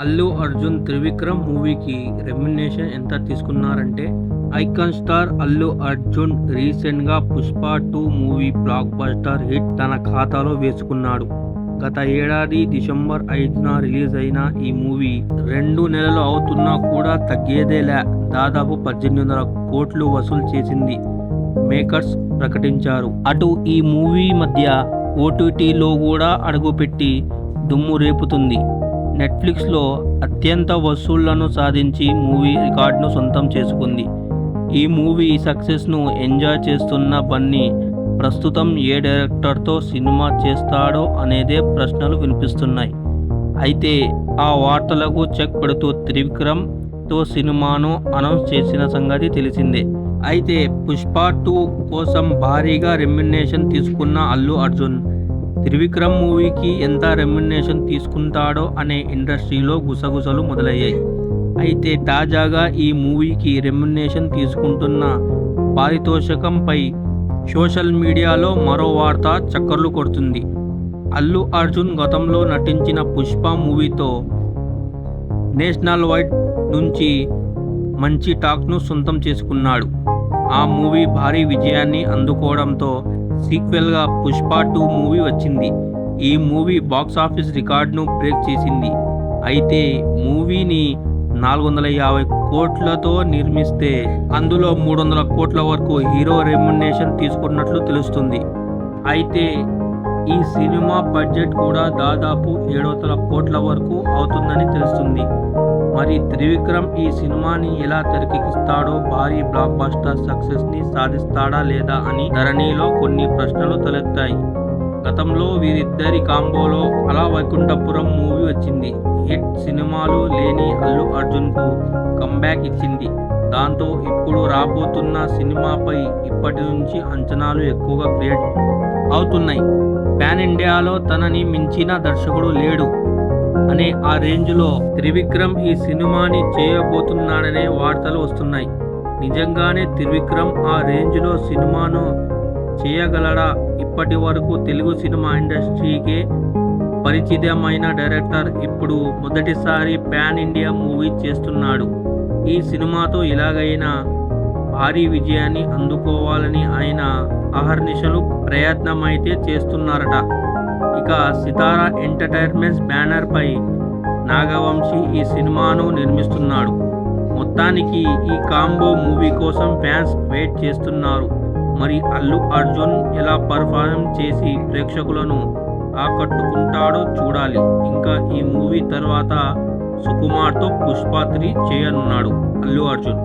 అల్లు అర్జున్ త్రివిక్రమ్ మూవీకి రెమ్యునరేషన్ ఎంత తీసుకున్నారంటే, icon star Allu Arjun recent గా Pushpa 2 movie blockbuster hit తన ఖాతాలో వేసుకున్నాడు. గత ఏడాది డిసెంబర్ 5న రిలీజ్ అయిన ఈ మూవీ 2 నెలలు అవుతున్నా కూడా తగ్గేదేలే దాదాపు 1800 కోట్లు వసూలు చేసింది మేకర్స్ ప్రకటించారు. అటు ఈ మూవీ మధ్య ఓటీటీలో కూడా అడుగుపెట్టి దుమ్ము రేపుతుంది. నెట్ఫ్లిక్స్లో అత్యంత వసూళ్లను సాధించి మూవీ రికార్డును సొంతం చేసుకుంది. ఈ మూవీ సక్సెస్ను ఎంజాయ్ చేస్తున్న బన్నీ ప్రస్తుతం ఏ డైరెక్టర్తో సినిమా చేస్తాడో అనేదే ప్రశ్నలు వినిపిస్తున్నాయి. అయితే ఆ వార్తలకు చెక్ పెడుతూ త్రివిక్రమ్తో సినిమాను అనౌన్స్ చేసిన సంగతి తెలిసిందే. అయితే పుష్ప 2 కోసం భారీగా రెమ్యునరేషన్ తీసుకున్న అల్లు అర్జున్ త్రివిక్రమ్ మూవీకి ఎంత రెమ్యునరేషన్ తీసుకుంటాడో అనే ఇండస్ట్రీలో గుసగుసలు మొదలయ్యాయి. అయితే తాజాగా ఈ మూవీకి రెమ్యునరేషన్ తీసుకుంటున్న పారితోషికంపై సోషల్ మీడియాలో మరో వార్త చక్కర్లు కొడుతుంది. అల్లు అర్జున్ గతంలో నటించిన పుష్ప మూవీతో నేషనల్ వైడ్ నుంచి మంచి టాక్ను సొంతం చేసుకున్నాడు. ఆ మూవీ భారీ విజయాన్ని అందుకోవడంతో సీక్వెల్గా పుష్ప 2 మూవీ వచ్చింది. ఈ మూవీ బాక్సాఫీస్ రికార్డును బ్రేక్ చేసింది. అయితే మూవీని 450 కోట్లతో నిర్మిస్తే అందులో 300 కోట్ల వరకు హీరో రెమ్యునరేషన్ తీసుకున్నట్లు తెలుస్తుంది. అయితే ఈ సినిమా బడ్జెట్ కూడా దాదాపు 700 కోట్ల వరకు అవుతుందని తెలుస్తుంది. మరి త్రివిక్రమ్ ఈ సినిమాని ఎలా తెరకెక్కిస్తాడో, భారీ బ్లాక్ బస్టర్ సక్సెస్ ని సాధిస్తాడా లేదా అని ధరణిలో కొన్ని ప్రశ్నలు తలెత్తాయి. గతంలో వీరిద్దరి కాంబోలో అల వైకుంఠపురం మూవీ వచ్చింది. హిట్ సినిమాలు లేని అల్లు అర్జున్ కు కంబ్యాక్ ఇచ్చింది. దాంతో ఇప్పుడు రాబోతున్న సినిమాపై ఇప్పటి నుంచి అంచనాలు ఎక్కువగా క్రియేట్ అవుతున్నాయి. పాన్ ఇండియాలో తనని మించిన దర్శకుడు లేడు అనే ఆ రేంజ్లో త్రివిక్రమ్ ఈ సినిమాని చేయబోతున్నాడనే వార్తలు వస్తున్నాయి. నిజంగానే త్రివిక్రమ్ ఆ రేంజ్లో సినిమాను చేయగలడా? ఇప్పటి వరకు తెలుగు సినిమా ఇండస్ట్రీకే పరిచితమైన డైరెక్టర్ ఇప్పుడు మొదటిసారి పాన్ ఇండియా మూవీ చేస్తున్నాడు. ఈ సినిమాతో ఎలాగైనా భారీ విజయాన్ని అందుకోవాలని ఆయన అహర్నిశలు ప్రయత్నమైతే చేస్తున్నారట. ఇక సితారా ఎంటర్టైన్మెంట్స్ బ్యానర్ పై నాగవంశీ ఈ సినిమాను నిర్మిస్తున్నాడు. మొత్తానికి ఈ కాంబో మూవీ కోసం ఫ్యాన్స్ వెయిట్ చేస్తున్నారు. మరి అల్లు అర్జున్ ఎలా పర్ఫార్మ్ చేసి ప్రేక్షకులను ఆకట్టుకుంటాడో చూడాలి. ఇంకా ఈ మూవీ తర్వాత సుకుమార్తో పుష్ప 3 చేయనున్నాడు అల్లు అర్జున్.